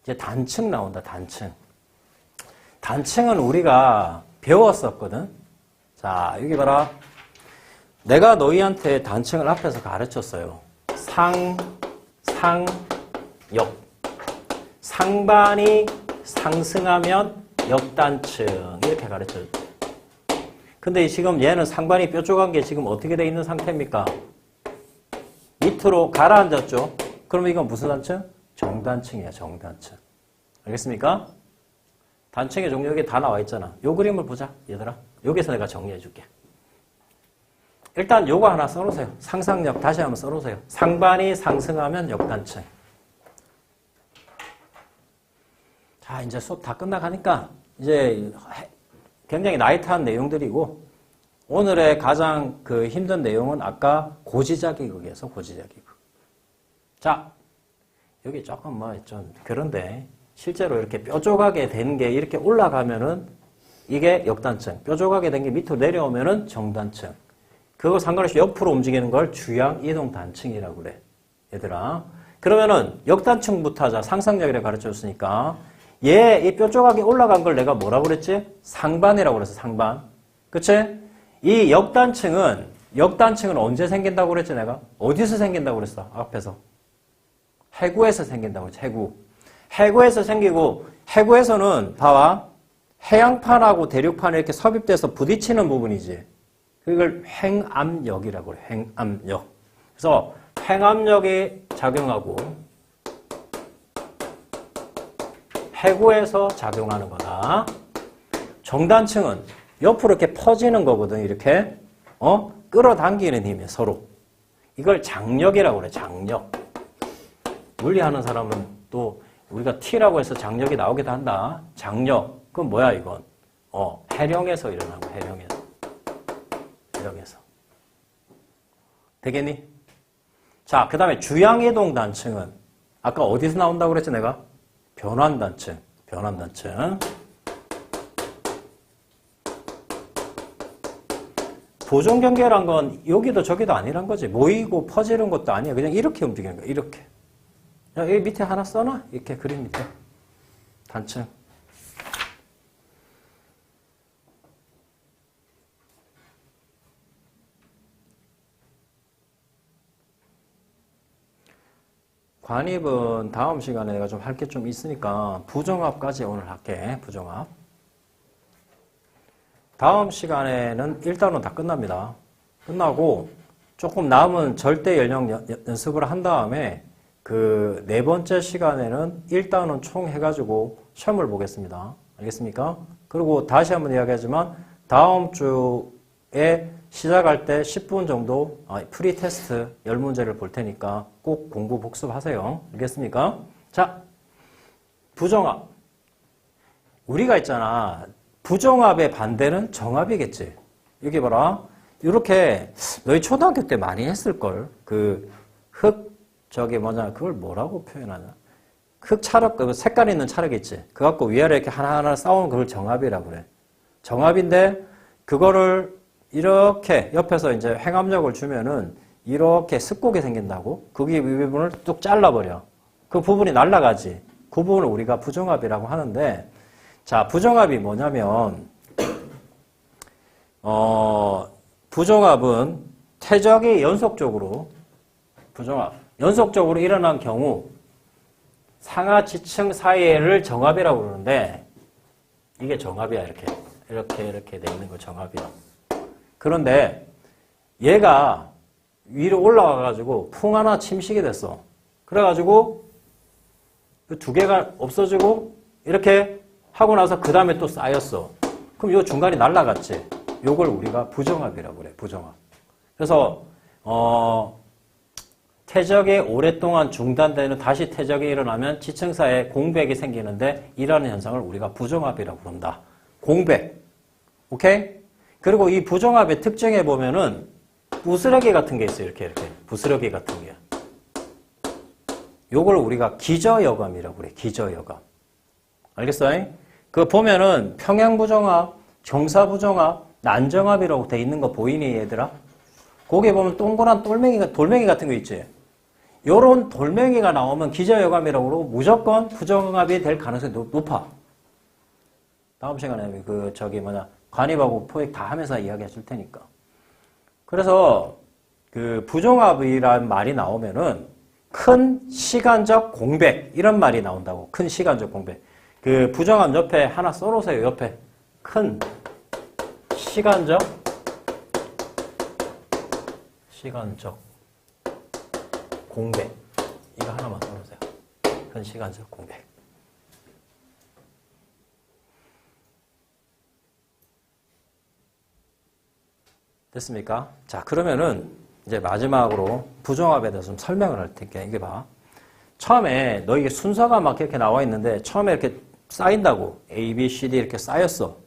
이제 단층 나온다, 단층. 단층은 우리가 배웠었거든. 자, 여기 봐라. 내가 너희한테 단층을 앞에서 가르쳤어요. 역. 상반이 상승하면 역단층. 이렇게 가르쳤죠. 근데 지금 얘는 상반이 뾰족한 게 지금 어떻게 돼 있는 상태입니까? 밑으로 가라앉았죠? 그러면 이건 무슨 단층? 정단층이야, 정단층. 알겠습니까? 단층의 종류 여기 다 나와 있잖아. 요 그림을 보자, 얘들아. 여기서 내가 정리해 줄게. 일단 요거 하나 써놓으세요. 상상력 다시 한번 써놓으세요. 상반이 상승하면 역단층. 자, 이제 수업 다 끝나가니까 이제 굉장히 라이트한 내용들이고 오늘의 가장 그 힘든 내용은 아까 고지자기극이어서 고지자기극. 자, 여기 조금 뭐 좀 그런데 실제로 이렇게 뾰족하게 된 게 이렇게 올라가면은 이게 역단층, 뾰족하게 된 게 밑으로 내려오면은 정단층. 그거 상관없이 옆으로 움직이는 걸 주양 이동 단층이라고 그래. 얘들아. 그러면은 역단층부터 하자. 상상력이라 가르쳐 줬으니까 얘 이 뾰족하게 올라간 걸 내가 뭐라고 그랬지? 상반이라고 그랬어. 상반. 그치? 이 역단층은 언제 생긴다고 그랬지 내가? 어디서 생긴다고 그랬어? 앞에서. 해구에서 생긴다고 그랬지. 해구. 해구에서 생기고 해구에서는 봐봐. 해양판하고 대륙판이 이렇게 섭입돼서 부딪히는 부분이지. 그걸 횡압력이라고 그래. 횡압력. 그래서 횡압력이 작용하고 해구에서 작용하는 거다. 정단층은 옆으로 이렇게 퍼지는 거거든. 이렇게 끌어당기는 힘이야. 서로. 이걸 장력이라고 그래. 장력. 물리하는 사람은 또 우리가 T라고 해서 장력이 나오기도 한다. 장력. 그건 뭐야 이건? 해령에서 일어난 거. 해령에서. 되겠니? 자, 그 다음에 주양이동 단층은 아까 어디서 나온다고 그랬지 내가? 변환단층. 변환단층. 보존경계란 건 여기도 저기도 아니란 거지. 모이고 퍼지는 것도 아니야. 그냥 이렇게 움직이는 거야. 이렇게. 야, 여기 밑에 하나 써놔. 이렇게 그림 밑에. 단층. 관입은 다음 시간에 내가 좀 할 게 좀 있으니까 부정합까지 오늘 할게. 부정합. 다음 시간에는 1단원 다 끝납니다. 끝나고 조금 남은 절대 연령 연습을 한 다음에 그 네 번째 시간에는 1단원 총 해가지고 시험을 보겠습니다. 알겠습니까? 그리고 다시 한번 이야기하지만 다음 주에 시작할 때 10분 정도 프리 테스트 10문제를 볼 테니까 꼭 공부 복습하세요. 알겠습니까? 자, 부정합. 우리가 있잖아. 부정합의 반대는 정합이겠지. 여기 봐라. 이렇게 너희 초등학교 때 많이 했을걸. 그걸 뭐라고 표현하냐. 흑 찰흙, 그 색깔 있는 찰흙 있지. 그거 갖고 위아래 이렇게 하나하나 쌓아놓은 그걸 정합이라고 그래. 정합인데 그거를 이렇게 옆에서 이제 횡압력을 주면은 이렇게 습곡이 생긴다고? 거기 부분을 뚝 잘라버려. 그 부분이 날아가지. 그 부분을 우리가 부정합이라고 하는데, 자, 부정합이 뭐냐면, 부정합은 퇴적이 연속적으로 일어난 경우 상하 지층 사이를 정합이라고 그러는데, 이게 정합이야, 이렇게 돼 있는 거 정합이야. 그런데 얘가 위로 올라가가지고 풍 하나 침식이 됐어. 그래가지고 그 두 개가 없어지고 이렇게 하고 나서 그 다음에 또 쌓였어. 그럼 요 중간이 날아갔지. 요걸 우리가 부정합이라고 그래. 부정합. 그래서 퇴적이 오랫동안 중단되는 다시 퇴적이 일어나면 지층사에 공백이 생기는데 이라는 현상을 우리가 부정합이라고 부른다. 공백. 오케이? 그리고 이 부정합의 특징에 보면은 부스러기 같은 게 있어요. 이렇게. 부스러기 같은 게. 요걸 우리가 기저여감이라고 그래. 기저여감. 알겠어요? 그 보면은 평양부정합, 정사부정합, 난정합이라고 돼 있는 거 보이니 얘들아? 거기에 보면 동그란 돌멩이 같은 거 있지? 요런 돌멩이가 나오면 기저효감이라고 그러고 무조건 부정합이 될 가능성이 높아. 다음 시간에 관입하고 포획 다 하면서 이야기해 줄 테니까. 그래서 그 부정합이라는 말이 나오면은 큰 시간적 공백 이런 말이 나온다고. 큰 시간적 공백. 그 부정합 옆에 하나 써놓으세요. 옆에 큰 시간적 공백 이거 하나만 써놓으세요. 큰 시간적 공백. 됐습니까? 자, 그러면은 이제 마지막으로 부정합에 대해서 좀 설명을 할 테니까 이게 봐. 처음에 너 이게 순서가 막 이렇게 나와 있는데 처음에 이렇게 쌓인다고. A, B, C, D 이렇게 쌓였어.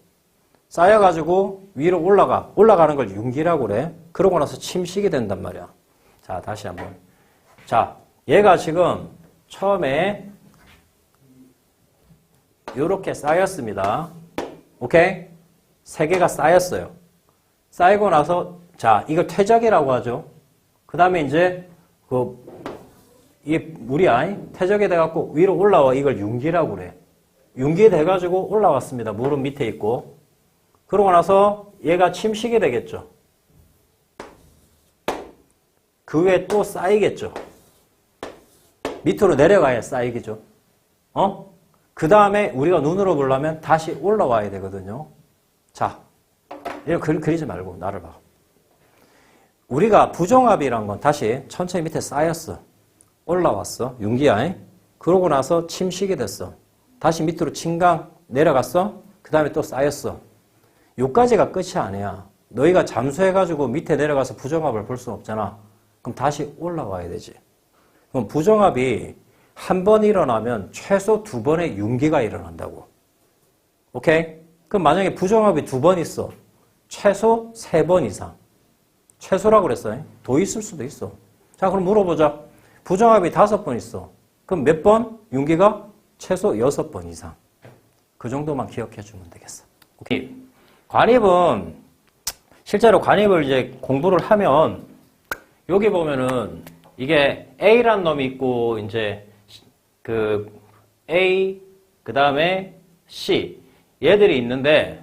쌓여가지고 위로 올라가는 걸 융기라고 그래. 그러고 나서 침식이 된단 말이야. 자, 다시 한번. 자, 얘가 지금 처음에 이렇게 쌓였습니다. 오케이? 세 개가 쌓였어요. 쌓이고 나서 자, 이걸 퇴적이라고 하죠. 그 다음에 이제 이게 물이야. 퇴적이 돼갖고 위로 올라와. 이걸 융기라고 그래. 융기 돼가지고 올라왔습니다. 물은 밑에 있고. 그러고 나서 얘가 침식이 되겠죠. 그 위에 또 쌓이겠죠. 밑으로 내려가야 쌓이겠죠. 그 다음에 우리가 눈으로 보려면 다시 올라와야 되거든요. 자, 이거 그리지 말고 나를 봐. 우리가 부정합이란 건 다시 천천히 밑에 쌓였어. 올라왔어. 융기야. 그러고 나서 침식이 됐어. 다시 밑으로 침강 내려갔어. 그 다음에 또 쌓였어. 요까지가 끝이 아니야. 너희가 잠수해가지고 밑에 내려가서 부정합을 볼 수는 없잖아. 그럼 다시 올라와야 되지. 그럼 부정합이 한 번 일어나면 최소 2번의 융기가 일어난다고. 오케이? 그럼 만약에 부정합이 2번 있어. 최소 3번 이상. 최소라고 그랬어요. 더 있을 수도 있어. 자, 그럼 물어보자. 부정합이 5번 있어. 그럼 몇 번? 융기가 최소 6번 이상. 그 정도만 기억해 주면 되겠어. 오케이. 관입은 실제로 관입을 이제 공부를 하면 여기 보면은 이게 A란 놈이 있고 이제 그 A 그다음에 C 얘들이 있는데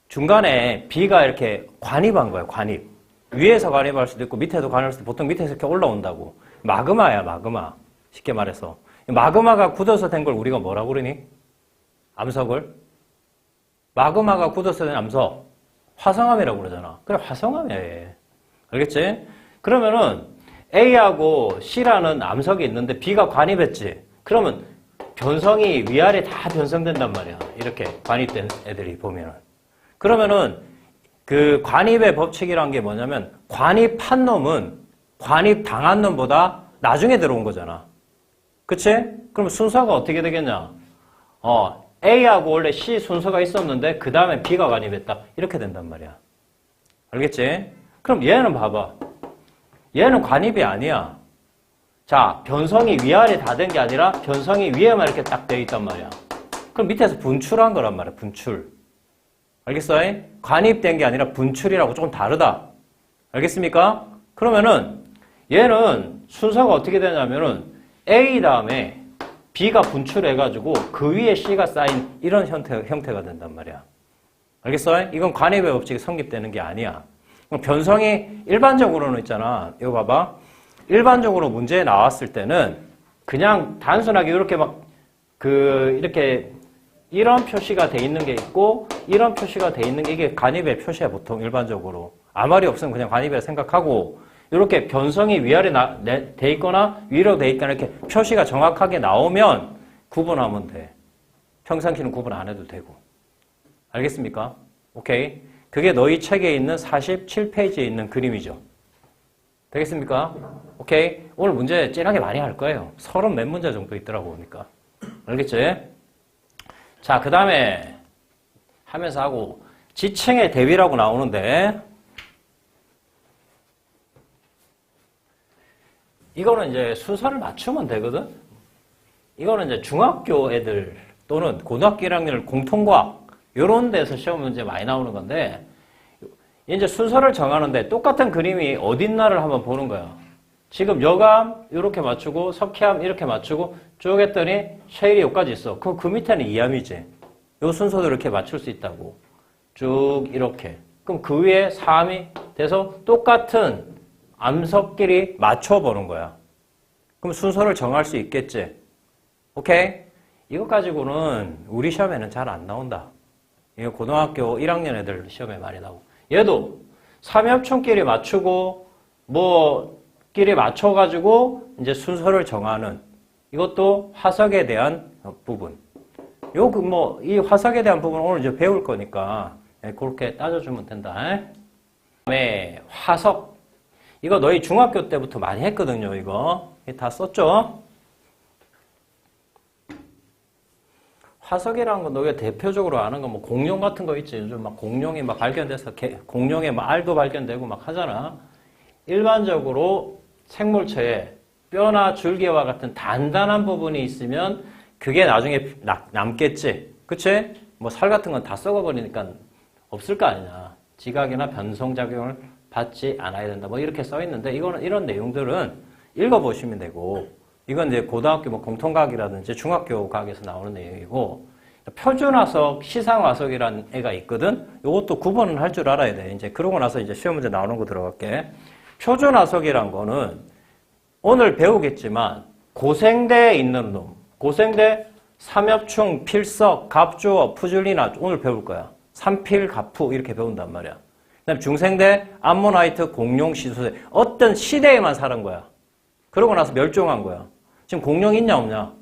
중간에 B가 이렇게 관입한 거예요. 관입. 위에서 관입할 수도 있고 밑에서 관입할 수도 있고 보통 밑에서 이렇게 올라온다고. 마그마야, 마그마. 쉽게 말해서. 마그마가 굳어서 된 걸 우리가 뭐라고 그러니? 암석을? 마그마가 굳어서 된 암석. 화성암이라고 그러잖아. 그래, 화성암이야. 알겠지? 그러면은 A하고 C라는 암석이 있는데 B가 관입했지. 그러면 변성이 위아래 다 변성된단 말이야. 이렇게 관입된 애들이 보면은. 그러면은 그 관입의 법칙이란 게 뭐냐면 관입한 놈은 관입당한 놈보다 나중에 들어온 거잖아. 그치? 그럼 순서가 어떻게 되겠냐? A하고 원래 C 순서가 있었는데 그 다음에 B가 관입했다. 이렇게 된단 말이야. 알겠지? 그럼 얘는 봐봐. 얘는 관입이 아니야. 자, 변성이 위아래 다 된 게 아니라 변성이 위에만 이렇게 딱 돼 있단 말이야. 그럼 밑에서 분출한 거란 말이야. 분출. 알겠어? 관입된 게 아니라 분출이라고 조금 다르다. 알겠습니까? 그러면은 얘는 순서가 어떻게 되냐면은 A 다음에 B가 분출해가지고 그 위에 C가 쌓인 이런 형태가 된단 말이야. 알겠어? 이건 관입의 법칙이 성립되는 게 아니야. 변성이 일반적으로는 있잖아. 이거 봐봐. 일반적으로 문제에 나왔을 때는 그냥 단순하게 이렇게 이렇게 이런 표시가 돼 있는 게 있고 이런 표시가 돼 있는 게 이게 관입의 표시야 보통 일반적으로. 아무 말이 없으면 그냥 관입이라 생각하고 이렇게 변성이 위아래 돼 있거나 위로 돼 있거나 이렇게 표시가 정확하게 나오면 구분하면 돼. 평상시는 구분 안 해도 되고. 알겠습니까? 오케이. 그게 너희 책에 있는 47페이지에 있는 그림이죠. 되겠습니까? 오케이. 오늘 문제 찐하게 많이 할 거예요. 30 몇 문제 정도 있더라고 보니까. 알겠지? 자, 그 다음에 하면서 하고 지층의 대비라고 나오는데 이거는 이제 순서를 맞추면 되거든? 이거는 이제 중학교 애들 또는 고등학교 1학년 공통과학 이런 데서 시험 문제 많이 나오는 건데 이제 순서를 정하는데 똑같은 그림이 어딨나를 한번 보는 거야. 지금 여감 이렇게 맞추고 석회암 이렇게 맞추고 쭉 했더니 쉐일이 여기까지 있어. 그럼 그 밑에는 이암이지. 요 순서대로 이렇게 맞출 수 있다고. 쭉 이렇게. 그럼 그 위에 3이 돼서 똑같은 암석끼리 맞춰보는 거야. 그럼 순서를 정할 수 있겠지. 오케이? 이거 가지고는 우리 시험에는 잘 안 나온다. 이거 고등학교 1학년 애들 시험에 많이 나오고. 얘도 삼엽충끼리 맞추고 끼리 맞춰가지고 이제 순서를 정하는 이것도 화석에 대한 부분. 이 화석에 대한 부분 오늘 이제 배울 거니까 그렇게 따져주면 된다. 그다음에 화석. 이거 너희 중학교 때부터 많이 했거든요, 이거. 다 썼죠? 화석이라는 건 너희가 대표적으로 아는 건 공룡 같은 거 있지. 요즘 공룡이 발견돼서 공룡의 알도 발견되고 하잖아. 일반적으로 생물체에 뼈나 줄기와 같은 단단한 부분이 있으면 그게 나중에 남겠지. 그치? 살 같은 건 다 썩어버리니까 없을 거 아니냐. 지각이나 변성작용을 받지 않아야 된다. 이렇게 써 있는데 이런 내용들은 읽어보시면 되고 이건 이제 고등학교 공통과학이라든지 중학교 과학에서 나오는 내용이고 표준화석, 시상화석이라는 애가 있거든. 이것도 구분을 할 줄 알아야 돼. 이제 그러고 나서 이제 시험 문제 나오는 거 들어갈게. 표준화석이란 거는 오늘 배우겠지만 고생대에 있는 놈, 고생대 삼엽충, 필석, 갑주어, 푸줄리나 오늘 배울 거야. 삼필, 갑푸 이렇게 배운단 말이야. 그다음 중생대 암모나이트, 공룡, 시소대 어떤 시대에만 살은 거야. 그러고 나서 멸종한 거야. 지금 공룡 있냐 없냐?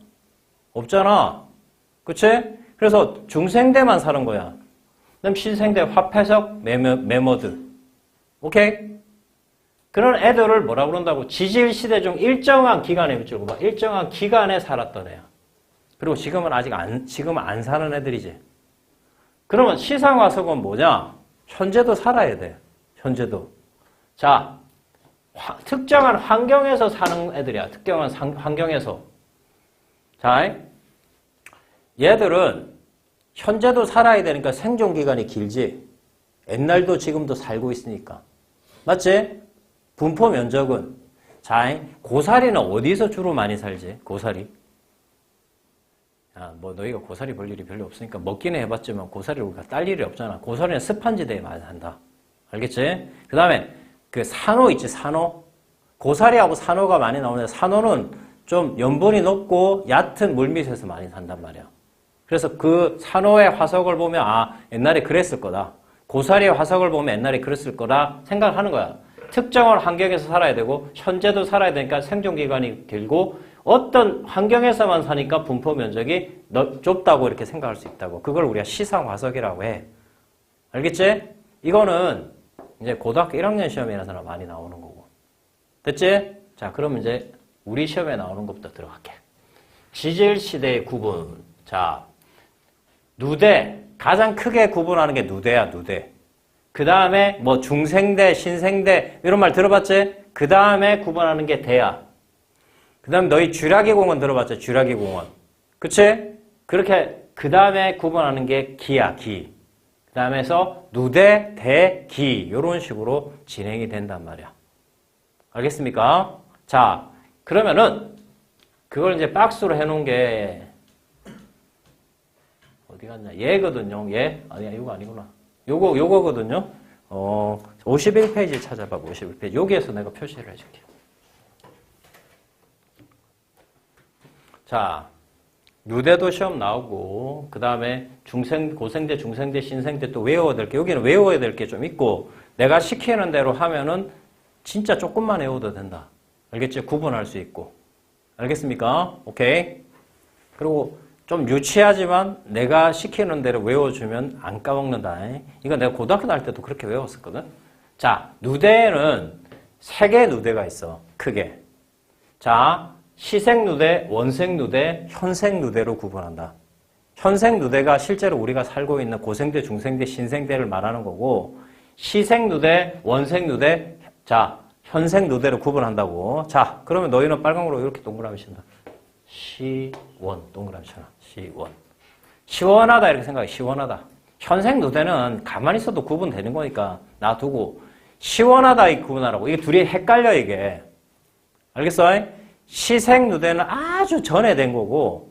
없잖아. 그치? 그래서 중생대만 사는 거야. 그다음 신생대 화폐석, 매머드. 오케이? 그런 애들을 뭐라 그런다고? 지질시대 중 일정한 기간에 일정한 기간에 살았던 애야. 그리고 지금은 안 사는 애들이지. 그러면 시상화석은 뭐냐? 현재도 살아야 돼. 현재도. 자, 특정한 환경에서 사는 애들이야. 특정한 환경에서. 자, 얘들은 현재도 살아야 되니까 생존기간이 길지. 옛날도 지금도 살고 있으니까. 맞지? 분포 면적은. 자, 고사리는 어디서 주로 많이 살지? 고사리. 너희가 고사리 볼 일이 별로 없으니까 먹기는 해봤지만 고사리를 우리가 딸 일이 없잖아. 고사리는 습한지대에 많이 산다. 알겠지? 그 다음에 산호 있지, 산호. 고사리하고 산호가 많이 나오는데 산호는 좀 염분이 높고 얕은 물밑에서 많이 산단 말이야. 그래서 그 산호의 화석을 보면 옛날에 그랬을 거다. 고사리의 화석을 보면 옛날에 그랬을 거다 생각하는 거야. 특정한 환경에서 살아야 되고 현재도 살아야 되니까 생존기간이 길고 어떤 환경에서만 사니까 분포 면적이 좁다고 이렇게 생각할 수 있다고. 그걸 우리가 시상화석이라고 해. 알겠지? 이거는 이제 고등학교 1학년 시험이라서 많이 나오는 거고. 됐지? 자, 그럼 이제 우리 시험에 나오는 것부터 들어갈게. 지질시대의 구분. 자, 누대. 가장 크게 구분하는 게 누대야, 누대. 그 다음에 중생대, 신생대 이런 말 들어봤지? 그 다음에 구분하는 게 대야. 그 다음에 너희 쥐라기 공원 들어봤지? 쥐라기 공원. 그치? 그렇게 그 다음에 구분하는 게 기야, 기. 그 다음에서 누대, 대, 기 이런 식으로 진행이 된단 말이야. 알겠습니까? 자, 그러면은 그걸 이제 박스로 해놓은 게 어디 갔냐? 얘거든요. 얘? 아니야, 이거 아니구나. 요거거든요. 51페이지 찾아봐. 51페이지. 여기에서 내가 표시를 해줄게. 자, 누대도 시험 나오고 그 다음에 고생대, 중생대, 신생대 또 외워야 될 게 여기는 외워야 될 게 좀 있고 내가 시키는 대로 하면은 진짜 조금만 외워도 된다. 알겠지? 구분할 수 있고. 알겠습니까? 오케이. 그리고 좀 유치하지만 내가 시키는 대로 외워주면 안 까먹는다. 이거 내가 고등학교 다닐 때도 그렇게 외웠었거든. 자, 누대에는 3개의 누대가 있어. 크게. 자, 시생 누대, 원생 누대, 현생 누대로 구분한다. 현생 누대가 실제로 우리가 살고 있는 고생대, 중생대, 신생대를 말하는 거고 시생 누대, 원생 누대, 자, 현생 누대로 구분한다고. 자, 그러면 너희는 빨강으로 이렇게 동그라미 친다. 시원, 동그라미 쳐놔. 시원. 시원하다 이렇게 생각해. 시원하다. 현생 누대는 가만히 있어도 구분되는 거니까 놔두고 시원하다 이 구분하라고. 이게 둘이 헷갈려 이게. 알겠어? 시생누대는 아주 전에 된 거고,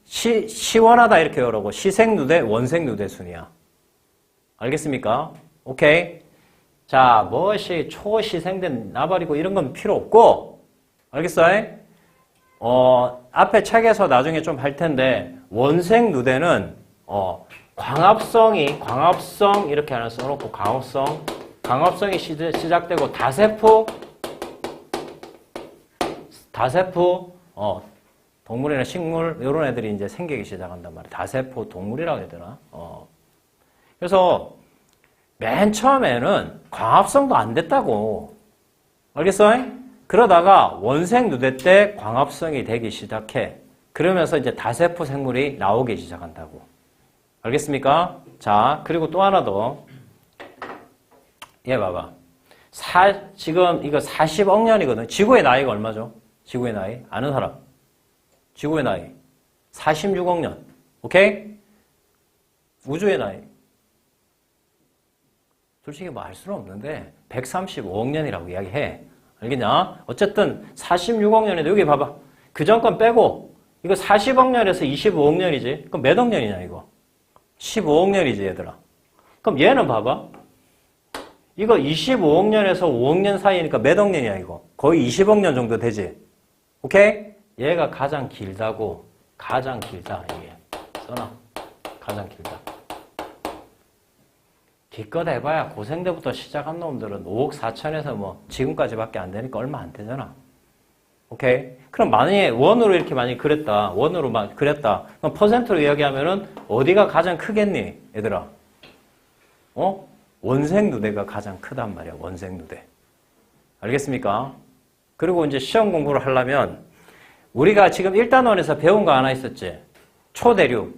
시원하다 이렇게 그러고, 시생누대, 원생누대 순이야. 알겠습니까? 오케이. 자, 무엇이 초시생된 나발이고 이런 건 필요 없고, 알겠어? 앞에 책에서 나중에 좀 할 텐데, 원생누대는, 광합성 이렇게 하나 써놓고, 광합성이 시작되고, 다세포, 동물이나 식물, 이런 애들이 이제 생기기 시작한단 말이야. 다세포 동물이라고 해야 되나? 그래서, 맨 처음에는 광합성도 안 됐다고. 알겠어? 그러다가 원생누대 때 광합성이 되기 시작해. 그러면서 이제 다세포 생물이 나오기 시작한다고. 알겠습니까? 자, 그리고 또 하나 더. 얘 봐봐. 지금 이거 40억 년이거든. 지구의 나이가 얼마죠? 지구의 나이. 아는 사람. 지구의 나이. 46억 년. 오케이? 우주의 나이. 솔직히 뭐 알 수는 없는데 135억 년이라고 이야기해. 알겠냐? 어쨌든 46억 년인데 여기 봐봐. 그 전 건 빼고 이거 40억 년에서 25억 년이지. 그럼 몇 억 년이냐 이거? 15억 년이지 얘들아. 그럼 얘는 봐봐. 이거 25억 년에서 5억 년 사이니까 몇 억 년이야 이거? 거의 20억 년 정도 되지. 오케이? 얘가 가장 길다고. 가장 길다 이게. 써놔. 가장 길다. 기껏 해봐야 고생대부터 시작한 놈들은 5억 4천에서 뭐 지금까지밖에 안 되니까 얼마 안 되잖아. 오케이? 그럼 만약에 원으로 이렇게 많이 그랬다. 원으로 그랬다. 그럼 퍼센트로 이야기하면은 어디가 가장 크겠니? 얘들아. 원생누대가 가장 크단 말이야. 원생누대. 알겠습니까? 그리고 이제 시험 공부를 하려면 우리가 지금 1단원에서 배운 거 하나 있었지? 초대륙.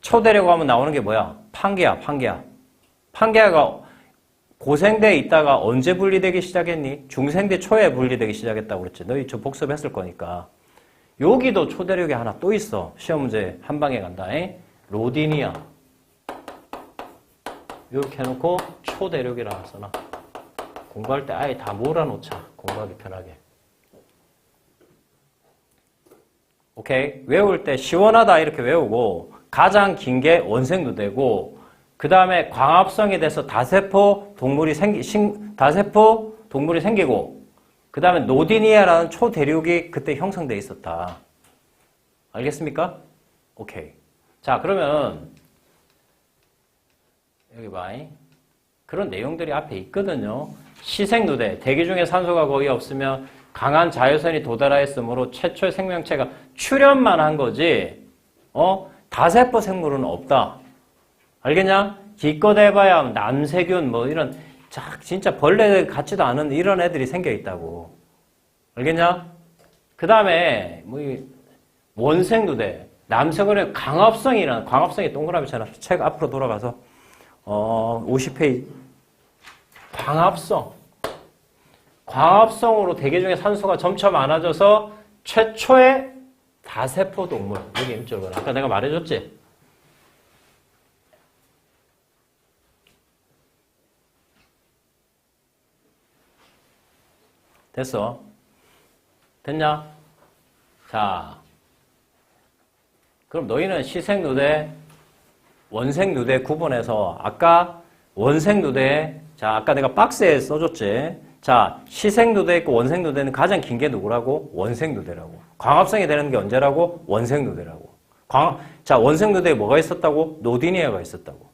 초대륙 하면 나오는 게 뭐야? 판게야. 판게가 고생대에 있다가 언제 분리되기 시작했니? 중생대 초에 분리되기 시작했다고 그랬지. 너희 저 복습했을 거니까. 여기도 초대륙이 하나 또 있어. 시험 문제 한 방에 간다. 로디니아. 이렇게 해놓고 초대륙이라고 써놔. 공부할 때 아예 다 몰아놓자. 공부하기 편하게. 오케이? 외울 때 시원하다 이렇게 외우고 가장 긴 게 원생누대고 그 다음에 광합성이 돼서 다세포 동물이 생기고 그 다음에 노디니아라는 초대륙이 그때 형성돼 있었다. 알겠습니까? 오케이. 자, 그러면 여기 봐. 그런 내용들이 앞에 있거든요. 시생누대, 대기 중에 산소가 거의 없으면 강한 자외선이 도달하였으므로 최초의 생명체가 출현만 한 거지. 다세포 생물은 없다. 알겠냐? 기껏 해봐야 남세균 뭐 이런 진짜 벌레 같지도 않은 이런 애들이 생겨 있다고. 알겠냐? 그 다음에 뭐 원생누대, 남세균의 광합성이 동그라미잖아. 책 앞으로 돌아가서 50페이지. 광합성으로 대기 중에 산소가 점차 많아져서 최초의 다세포 동물. 여기 임쪽으로. 아까 내가 말해줬지? 됐어? 됐냐? 자, 그럼 너희는 시생누대, 원생누대 구분해서 아까 원생누대, 자, 아까 내가 박스에 써줬지? 자, 시생누대 있고 원생누대는 가장 긴 게 누구라고? 원생누대라고. 광합성이 되는 게 언제라고? 원생누대라고. 자, 원생누대에 뭐가 있었다고? 노디니아가 있었다고.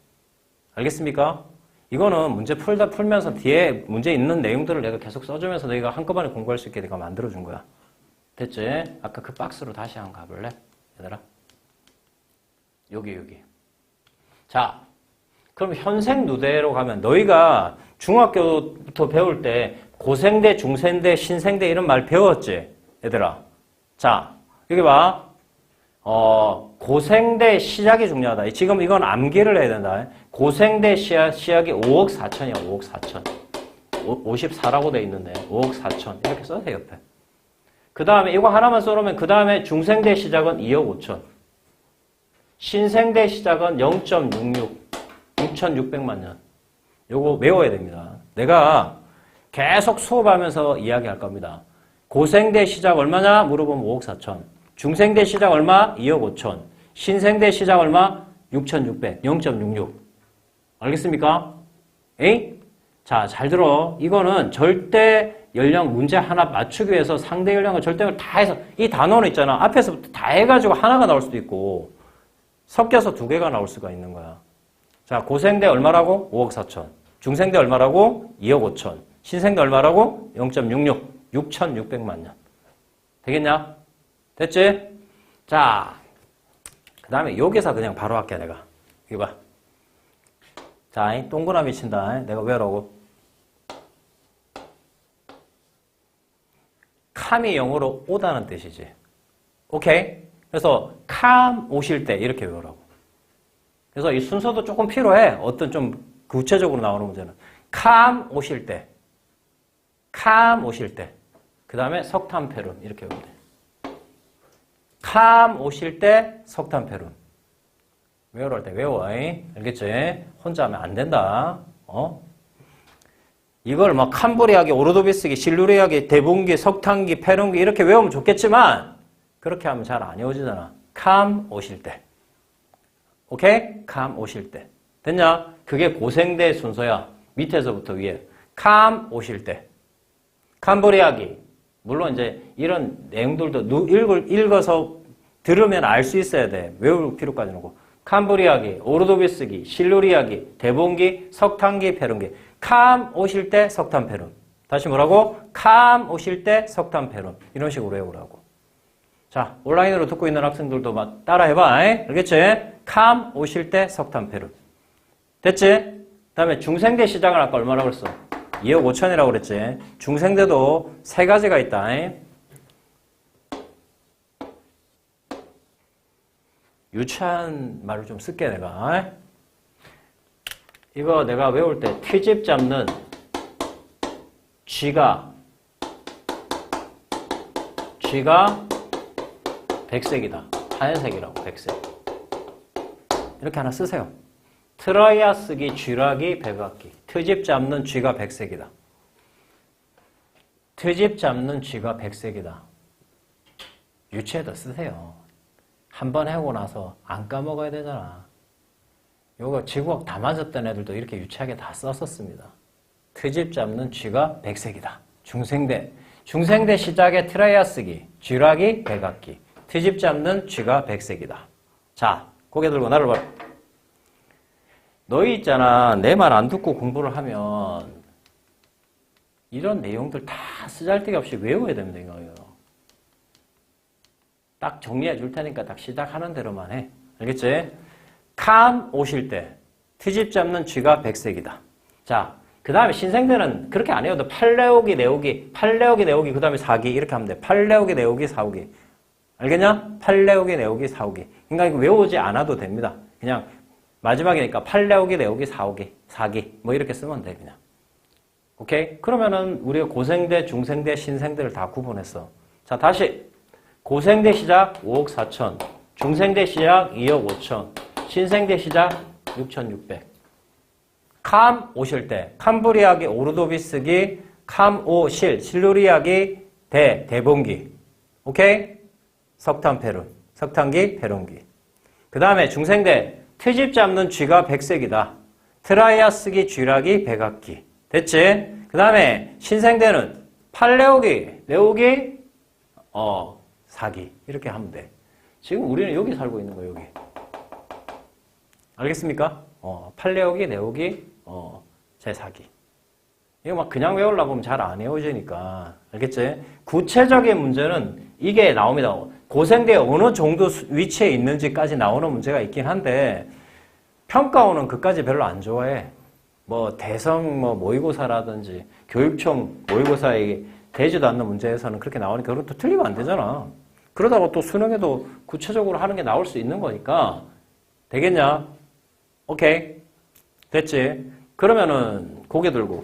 알겠습니까? 이거는 문제 풀면서 뒤에 문제 있는 내용들을 내가 계속 써주면서 너희가 한꺼번에 공부할 수 있게 내가 만들어준 거야. 됐지? 아까 그 박스로 다시 한번 가볼래? 얘들아. 여기. 자, 그럼 현생누대로 가면 너희가 중학교부터 배울 때 고생대, 중생대, 신생대 이런 말 배웠지? 얘들아. 자, 여기 봐. 고생대 시작이 중요하다. 지금 이건 암기를 해야 된다. 고생대 시작이 5억 4천이야. 5억 4천. 54라고 돼 있는데 5억 4천. 이렇게 써세요. 옆에. 그 다음에 이거 하나만 써놓으면 그 다음에 중생대 시작은 2억 5천. 신생대 시작은 0.66. 6,600만 년. 요거 외워야 됩니다. 내가 계속 수업하면서 이야기할 겁니다. 고생대 시작 얼마냐? 물어보면 5억 4천. 중생대 시작 얼마? 2억 5천. 신생대 시작 얼마? 6,600. 0.66. 알겠습니까? 에이? 자, 잘 들어. 이거는 절대 연령 문제 하나 맞추기 위해서 상대 연령을 절대를 다 해서 이 단어는 있잖아. 앞에서부터 다 해가지고 하나가 나올 수도 있고 섞여서 두 개가 나올 수가 있는 거야. 자, 고생대 얼마라고? 5억 4천. 중생대 얼마라고? 2억 5천. 신생대 얼마라고? 0.66. 6,600만 년. 되겠냐? 됐지? 자, 그 다음에 여기서 그냥 바로 할게, 내가. 이거 봐. 자, 동그라미 친다. 내가 외우라고. 캄이 영어로 오다는 뜻이지. 오케이? 그래서 캄 오실 때 이렇게 외우라고. 그래서 이 순서도 조금 필요해. 어떤 좀 구체적으로 나오는 문제는. 캄 오실 때. 캄 오실 때. 그 다음에 석탄폐룸. 이렇게 외우면 돼. 캄 오실 때 석탄폐룸. 외우라 할 때 외워. 알겠지? 혼자 하면 안 된다. 이걸 뭐 캄브리아기, 오르도비스기, 실루리아기, 대bun기, 석탄기, 페룬기 이렇게 외우면 좋겠지만 그렇게 하면 잘 안 외워지잖아. 캄 오실 때. 오케이? 캄 오실 때. 됐냐? 그게 고생대 순서야. 밑에서부터 위에. 캄 오실 때. 캄브리아기. 물론 이제 이런 내용들도 읽어서 들으면 알 수 있어야 돼. 외울 필요까지는 없고. 캄브리아기, 오르도비스기, 실루리아기, 대bun기, 석탄기, 페룬기. 캄 오실 때 석탄폐룸. 다시 뭐라고? 캄 오실 때 석탄폐룸. 이런 식으로 외우라고. 자, 온라인으로 듣고 있는 학생들도 따라해봐. 알겠지? 캄 오실 때 석탄폐룸. 됐지? 그 다음에 중생대 시작을 아까 얼마라고 그랬어? 2억 5천이라고 그랬지? 중생대도 세 가지가 있다. 유치한 말을 좀 쓸게, 내가. 이거 내가 외울 때 트집 잡는 쥐가 백색이다. 하얀색이라고, 백색. 이렇게 하나 쓰세요. 트라이아스기, 쥐라기, 백악기. 트집 잡는 쥐가 백색이다. 트집 잡는 쥐가 백색이다. 유치에다 쓰세요. 한 번 해오고 나서 안 까먹어야 되잖아. 요거 지구학 다 맞았던 애들도 이렇게 유치하게 다 썼었습니다. 트집 잡는 쥐가 백색이다. 중생대 시작에 트라이아스기, 쥐라기, 백악기. 트집 잡는 쥐가 백색이다. 자, 고개 들고 나를 봐라. 너희 있잖아. 내 말 안 듣고 공부를 하면 이런 내용들 다 쓰잘데기 없이 외워야 됩니다. 이거요. 딱 정리해 줄 테니까 딱 시작하는 대로만 해. 알겠지? 캄 오실 때 트집 잡는 쥐가 백색이다. 자, 그 다음에 신생대는 그렇게 안 해도 팔레오기, 내오기, 그 다음에 사기 이렇게 하면 돼. 팔레오기, 내오기, 사오기. 알겠냐? 팔레오기, 내오기, 사오기. 그러니까 이거 외우지 않아도 됩니다. 그냥 마지막이니까 팔레오기, 내오기, 사오기, 사기 뭐 이렇게 쓰면 돼 그냥. 오케이? 그러면은 우리가 고생대, 중생대, 신생대를 다 구분했어. 자, 다시 고생대 시작 5억 4천, 중생대 시작 2억 5천, 신생대 시작 6,600. 캄 오실 때 캄브리아기, 오르도비스기, 캄 오실, 실루리아기, 대bun기. 오케이? 석탄폐룸, 석탄기, 페룬기. 그 다음에 중생대 트집 잡는 쥐가 백색이다. 트라이아스기, 쥐라기, 백악기. 됐지? 그 다음에 신생대는 팔레오기, 내오기, 사기. 이렇게 하면 돼. 지금 우리는 여기 살고 있는 거예요, 여기. 알겠습니까? 팔레오기, 내오기, 제사기. 이거 막 그냥 외우려고 하면 잘 안 외워지니까. 알겠지? 구체적인 문제는 이게 나옵니다. 고생대 어느 정도 위치에 있는지까지 나오는 문제가 있긴 한데, 평가원은 그까지 별로 안 좋아해. 뭐, 대성 모의고사라든지, 교육청 모의고사에 되지도 않는 문제에서는 그렇게 나오니까 그것도 틀리면 안 되잖아. 그러다가 또 수능에도 구체적으로 하는 게 나올 수 있는 거니까, 되겠냐? 오케이. 됐지? 그러면은, 고개 들고.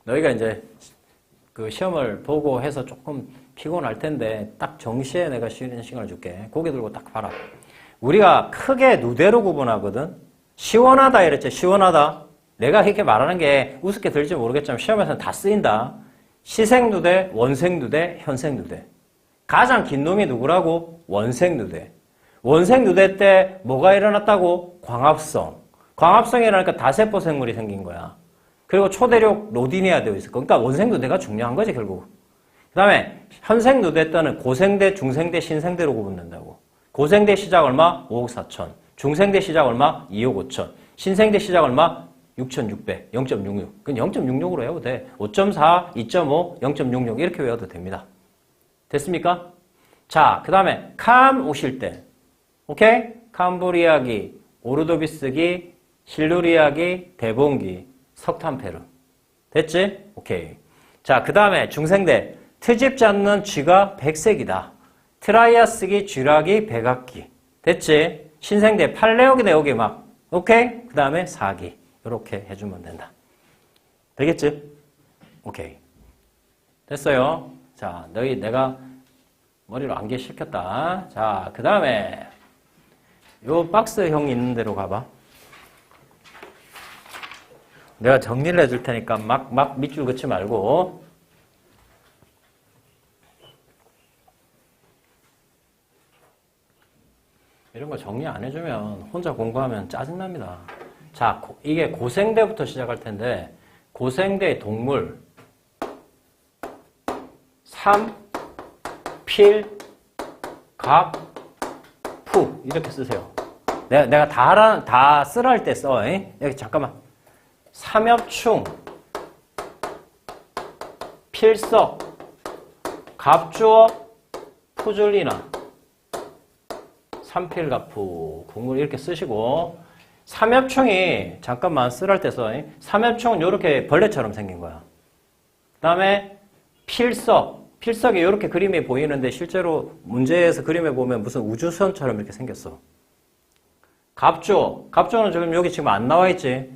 너희가 이제 그 시험을 보고 해서 조금 피곤할 텐데, 딱 정시에 내가 쉬는 시간을 줄게. 고개 들고 딱 봐라. 우리가 크게 누대로 구분하거든? 시원하다 이랬지, 시원하다. 내가 이렇게 말하는 게 우습게 들지 모르겠지만 시험에서는 다 쓰인다. 시생누대, 원생누대, 현생누대. 가장 긴 놈이 누구라고? 원생누대. 원생누대 때 뭐가 일어났다고? 광합성. 광합성이 일어나니까 다세포 생물이 생긴 거야. 그리고 초대륙 로디니아 되어 있을 거. 그러니까 원생누대가 중요한 거지 결국. 그 다음에 현생누대 때는 고생대, 중생대, 신생대로 구분된다고. 고생대 시작 얼마? 5억 4천. 중생대 시작 얼마? 2억 5천. 신생대 시작 얼마? 6,600, 0.66. 그건 0.66으로 외워도 돼. 5.4, 2.5, 0.66 이렇게 외워도 됩니다. 됐습니까? 자, 그 다음에 캄 오실 때. 오케이? 캄브리아기, 오르도비스기, 실루리아기, 대봉기, 석탄페르. 됐지? 오케이. 자, 그 다음에 중생대. 트집지 않는 쥐가 백색이다. 트라이아스기, 쥐라기, 백악기. 됐지? 신생대. 팔레오기, 네오기 막. 오케이? 그 다음에 사기. 이렇게 해주면 된다. 되겠지? 오케이. 됐어요. 자, 너희 내가 머리로 안개 시켰다. 자, 그 다음에 요 박스형 있는 데로 가봐. 내가 정리를 해줄 테니까 막 밑줄 긋지 말고. 이런 거 정리 안 해주면 혼자 공부하면 짜증납니다. 자, 이게 고생대부터 시작할 텐데 고생대의 동물 3, 필, 갑, 푸 이렇게 쓰세요. 내가 다 쓰라 할 때 써. 여기 잠깐만. 삼엽충, 필석, 갑주어, 푸줄리나, 삼필갑푸 국물 이렇게 쓰시고 삼엽충이 잠깐만 쓰랄 때 써. 삼엽충은 이렇게 벌레처럼 생긴 거야. 그 다음에 필석이 이렇게 그림이 보이는데 실제로 문제에서 그림에 보면 무슨 우주선처럼 이렇게 생겼어. 갑주어는 지금 여기 지금 안 나와 있지.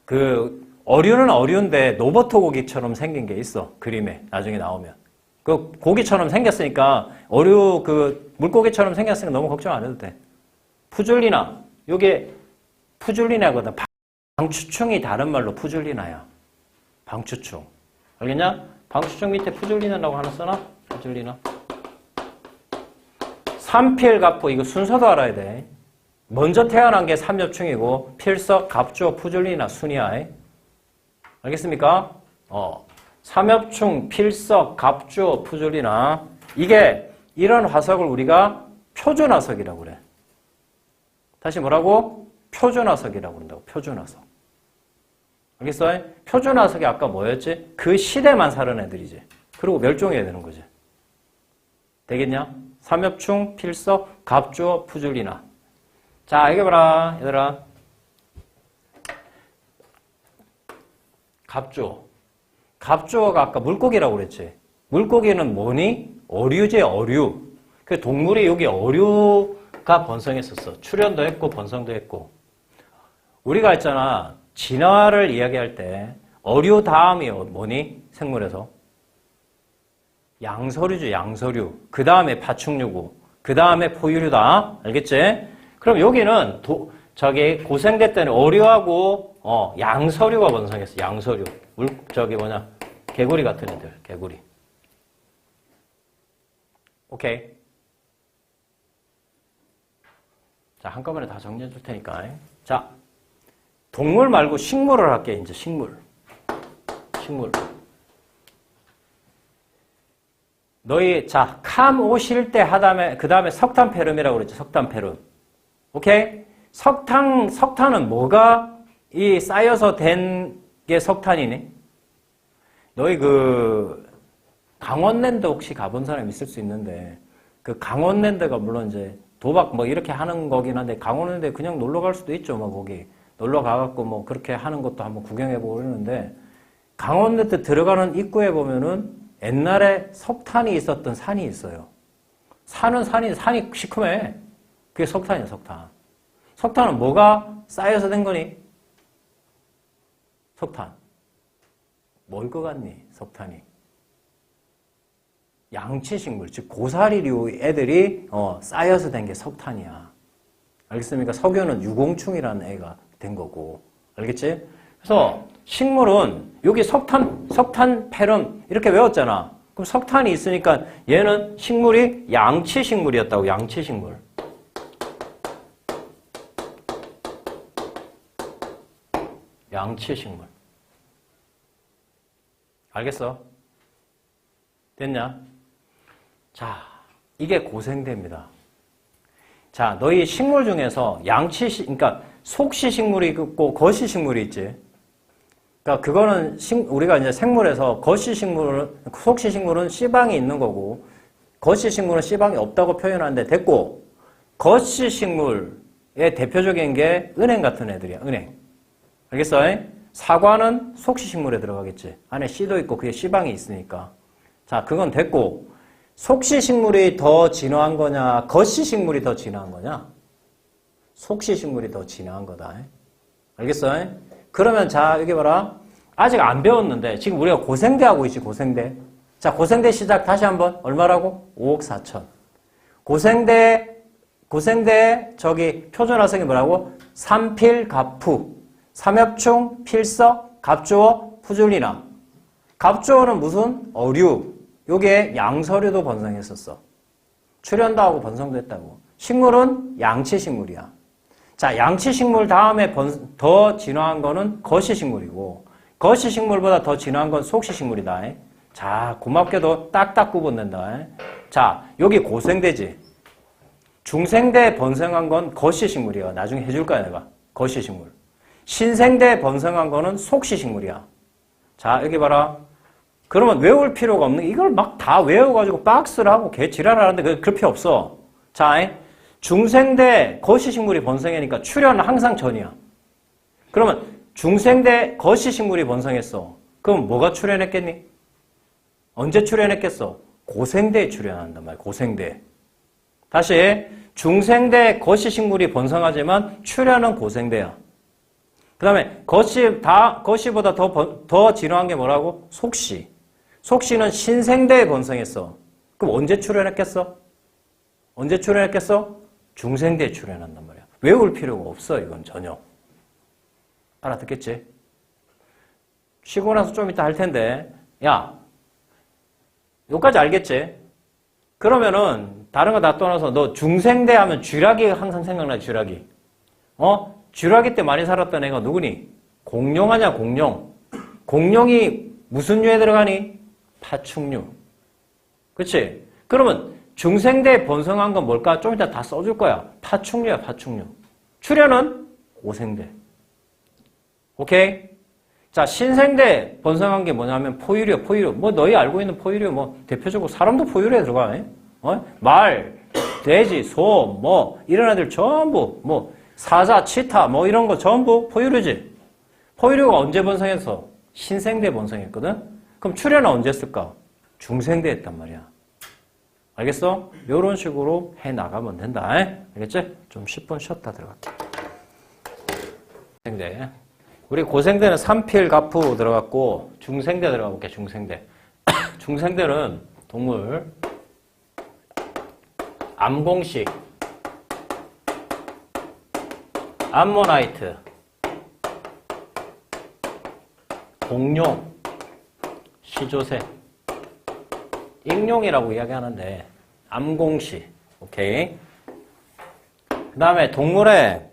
그 어류는 어류인데 로버트 고기처럼 생긴 게 있어. 그림에 나중에 나오면. 그 고기처럼 생겼으니까 어류 그 물고기처럼 생겼으니까 너무 걱정 안 해도 돼. 푸줄리나. 요게 푸줄리나거든. 방추충이 다른 말로 푸줄리나야. 방추충. 알겠냐? 방추충 밑에 푸줄리나라고 하나 써놔? 푸줄리나. 삼필갑포 이거 순서도 알아야 돼. 먼저 태어난 게 삼엽충이고 필석, 갑주어, 푸줄리나 순이야. 알겠습니까? 삼엽충, 필석, 갑주어, 푸줄리나. 이게 이런 화석을 우리가 표준화석이라고 그래. 다시 뭐라고? 표준화석이라고 그런다고. 표준화석. 알겠어? 표준화석이 아까 뭐였지? 그 시대만 사는 애들이지. 그리고 멸종해야 되는 거지. 되겠냐? 삼엽충, 필석, 갑주어, 푸줄리나. 자, 이게 봐라, 얘들아. 갑주어가 아까 물고기라고 그랬지. 물고기는 뭐니? 어류지, 어류. 그 동물이 여기 어류가 번성했었어. 출현도 했고, 번성도 했고. 우리가 했잖아. 진화를 이야기할 때 어류 다음이 뭐니? 생물에서. 양서류죠, 양서류. 그 다음에 파충류고. 그 다음에 포유류다. 알겠지? 그럼 여기는 고생대 때는 어류하고 양서류가 번성했어. 양서류. 개구리 같은 애들. 개구리. 오케이. 자, 한꺼번에 다 정리해 줄 테니까. 자, 동물 말고 식물을 할게. 이제 식물. 너희 캄 오실 때 그 다음에 석탄페름이라고 그랬죠. 석탄페름. 오케이? 석탄은 뭐가 쌓여서 된 게 석탄이니? 너희 강원랜드 혹시 가본 사람 있을 수 있는데, 그 강원랜드가 물론 이제 도박 이렇게 하는 거긴 한데, 강원랜드에 그냥 놀러 갈 수도 있죠. 거기. 놀러 가갖고 그렇게 하는 것도 한번 구경해보고 그러는데, 강원랜드 들어가는 입구에 보면은 옛날에 석탄이 있었던 산이 있어요. 산이 시커매. 그게 석탄이야, 석탄. 석탄은 뭐가 쌓여서 된 거니? 석탄. 뭘 것 같니? 석탄이. 양치식물, 즉 고사리류 애들이 쌓여서 된 게 석탄이야. 알겠습니까? 석유는 유공충이라는 애가 된 거고. 알겠지? 그래서 식물은 여기 석탄, 폐름 이렇게 외웠잖아. 그럼 석탄이 있으니까 얘는 식물이 양치식물이었다고, 양치식물. 양치식물. 알겠어? 됐냐? 자, 이게 고생대입니다. 자, 너희 식물 중에서 그러니까 속시식물이 있고 거시식물이 있지. 그러니까 그거는 우리가 이제 생물에서 속시식물은 씨방이 있는 거고, 거시식물은 씨방이 없다고 표현하는데 됐고, 거시식물의 대표적인 게 은행 같은 애들이야, 은행. 알겠어? 사과는 속시식물에 들어가겠지. 안에 씨도 있고 그게 씨방이 있으니까. 자, 그건 됐고, 속시식물이 더 진화한 거냐, 거시식물이 더 진화한 거냐? 속시식물이 더 진화한 거다. 알겠어? 그러면 자, 여기 봐라. 아직 안 배웠는데 지금 우리가 고생대 하고 있지, 고생대. 자, 고생대 시작 다시 한번. 얼마라고? 5억 4천. 고생대 저기 표준화성이 뭐라고? 삼필갑푸. 삼엽충, 필석, 갑주어, 푸줄리나. 갑주어는 무슨? 어류. 요게 양서류도 번성했었어. 출현도 하고 번성도 했다고. 식물은 양치식물이야. 자, 양치식물 다음에 더 진화한 거는 거시식물이고, 거시식물보다 더 진화한 건 속시식물이다. 자, 고맙게도 딱딱 구분된다. 자, 여기 고생대지. 중생대 번성한 건 거시식물이야. 나중에 해줄 거야, 내가. 거시식물. 신생대 번성한 거는 속시식물이야. 자, 여기 봐라. 그러면 외울 필요가 없는, 이걸 막 다 외워가지고 박스를 하고 개 지랄하는데 그럴 필요 없어. 자, 중생대 거시식물이 번성하니까 출현은 항상 전이야. 그러면 중생대 거시식물이 번성했어. 그럼 뭐가 출현했겠니? 언제 출현했겠어? 고생대에 출현한단 말이야. 고생대. 다시 중생대 거시식물이 번성하지만 출현은 고생대야. 그 다음에 거시보다 더 진화한 게 뭐라고? 속시. 속시는 신생대에 번성했어. 그럼 언제 출현했겠어? 언제 출현했겠어? 중생대에 출현한단 말이야. 외울 필요가 없어, 이건 전혀. 알아듣겠지? 쉬고 나서 좀 이따 할 텐데, 야, 여기까지 알겠지? 그러면은, 다른 거 다 떠나서 너 중생대 하면 쥐라기 항상 생각나, 쥐라기. 쥐라기 때 많이 살았던 애가 누구니? 공룡하냐, 공룡. 공룡이 무슨 류에 들어가니? 파충류. 그치? 그러면 중생대에 번성한 건 뭘까? 좀 이따 다 써줄 거야. 파충류야, 파충류. 출현은 고생대. 오케이? 자, 신생대 번성한 게 뭐냐면 포유류, 포유류. 뭐 너희 알고 있는 포유류, 뭐 대표적으로 사람도 포유류에 들어가. 말, 돼지, 소, 뭐 이런 애들 전부 뭐 사자, 치타 뭐 이런 거 전부 포유류지. 포유류가 언제 번성했어? 신생대 번성했거든? 그럼 출현은 언제 했을까? 중생대 했단 말이야. 알겠어? 이런 식으로 해나가면 된다. 알겠지? 좀 10분 쉬었다 들어갈게. 중생대. 우리 고생대는 삼필갑푸 들어갔고 중생대 들어가 볼게. 중생대. 중생대는 동물 암공식, 암모나이트, 공룡, 시조새, 익룡이라고 이야기하는데 암공시. 오케이. 그 다음에 동물에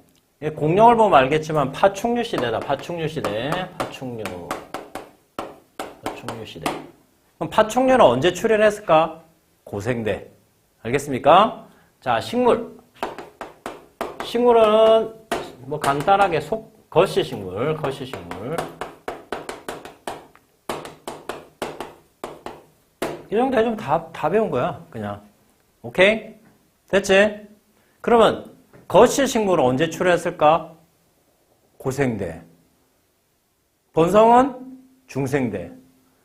공룡을 보면 알겠지만 파충류 시대다. 파충류 시대. 파충류 시대. 그럼 파충류는 언제 출현했을까? 고생대. 알겠습니까? 자, 식물. 식물은 뭐 간단하게 거시식물. 이 정도 해주면 다 배운 거야, 그냥. 오케이? 됐지? 그러면 거시식물은 언제 출현했을까? 고생대. 번성은 중생대.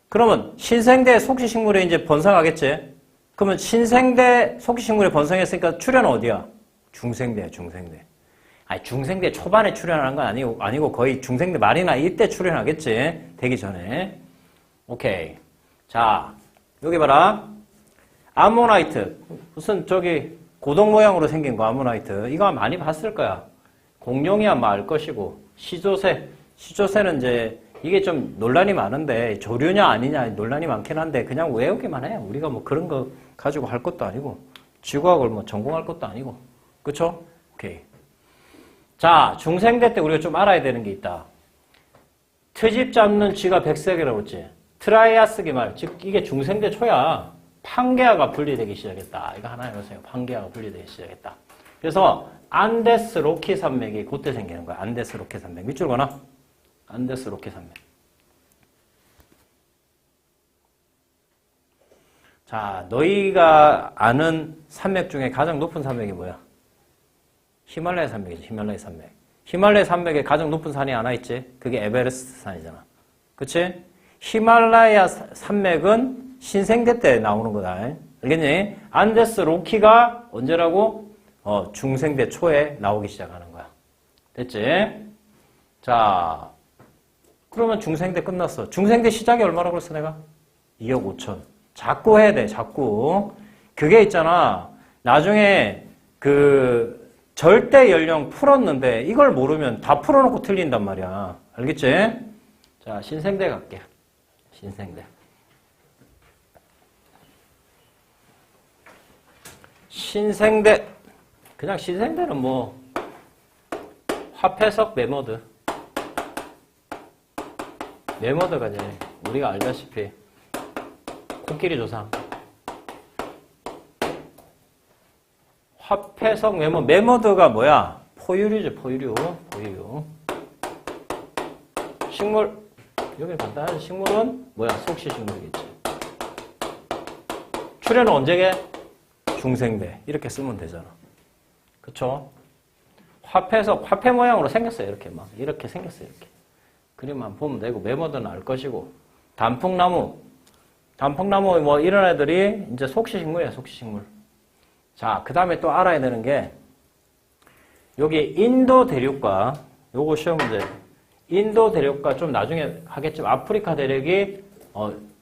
그러면 신생대 속시식물에 이제 번성하겠지? 그러면 신생대 속시식물에 번성했으니까 출현은 어디야? 중생대야, 중생대. 아니, 중생대 초반에 출현하는 건 아니고 거의 중생대 말이나 이때 출현하겠지? 되기 전에. 오케이. 자, 여기 봐라. 암모나이트. 무슨 저기 고동 모양으로 생긴 거 암모나이트. 이거 많이 봤을 거야. 공룡이야 뭐 알 것이고. 시조새. 시조새는 이제 이게 좀 논란이 많은데 조류냐 아니냐 논란이 많긴 한데 그냥 외우기만 해. 우리가 뭐 그런 거 가지고 할 것도 아니고 지구학을 뭐 전공할 것도 아니고. 그쵸? 오케이. 자, 중생대 때 우리가 좀 알아야 되는 게 있다. 트집 잡는 쥐가 백색이라고 했지. 트라이아스기 말, 즉 이게 중생대 초야. 판게아가 분리되기 시작했다. 이거 하나 해보세요. 판게아가 분리되기 시작했다. 그래서 안데스 로키 산맥이 그때 생기는 거야. 안데스 로키 산맥. 밑줄 거나? 안데스 로키 산맥. 자, 너희가 아는 산맥 중에 가장 높은 산맥이 뭐야? 히말라야 산맥이지. 히말라야 산맥. 히말라야 산맥에 가장 높은 산이 하나 있지. 그게 에베레스트 산이잖아. 그치? 히말라야 산맥은 신생대 때 나오는 거다. 알겠니? 안데스 로키가 언제라고? 중생대 초에 나오기 시작하는 거야. 됐지? 자, 그러면 중생대 끝났어. 중생대 시작이 얼마라고 그랬어, 내가? 2억 5천. 자꾸 해야 돼, 자꾸. 그게 있잖아. 나중에 절대 연령 풀었는데 이걸 모르면 다 풀어놓고 틀린단 말이야. 알겠지? 자, 신생대 갈게. 신생대. 신생대. 그냥 신생대는 뭐 화폐석 메모드. 메모드가 이제 우리가 알다시피 코끼리 조상. 화폐석 메모드가 뭐야? 포유류죠, 포유류. 포유류. 식물. 여기 간단하지. 식물은 뭐야? 속시식물이겠지. 출현은 언제게? 중생대. 이렇게 쓰면 되잖아. 그쵸? 화폐석, 화폐 모양으로 생겼어요. 이렇게 막. 이렇게 생겼어요. 이렇게. 그림만 보면 되고, 메모드는 알 것이고. 단풍나무. 단풍나무 뭐 이런 애들이 이제 속시식물이야, 속시식물. 자, 그 다음에 또 알아야 되는 게, 여기 인도 대륙과, 요거 시험 문제, 인도 대륙과 좀 나중에 하겠지만, 아프리카 대륙이,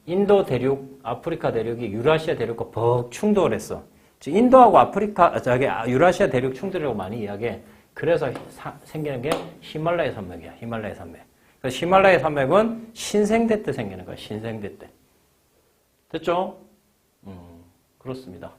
인도 대륙, 아프리카 대륙이 유라시아 대륙과 벅 충돌했어. 즉, 인도하고 유라시아 대륙 충돌이라고 많이 이야기해. 그래서 생기는 게 히말라야 산맥이야, 히말라야 산맥. 그래서 히말라야 산맥은 신생대 때 생기는 거야, 신생대 때. 됐죠? 그렇습니다.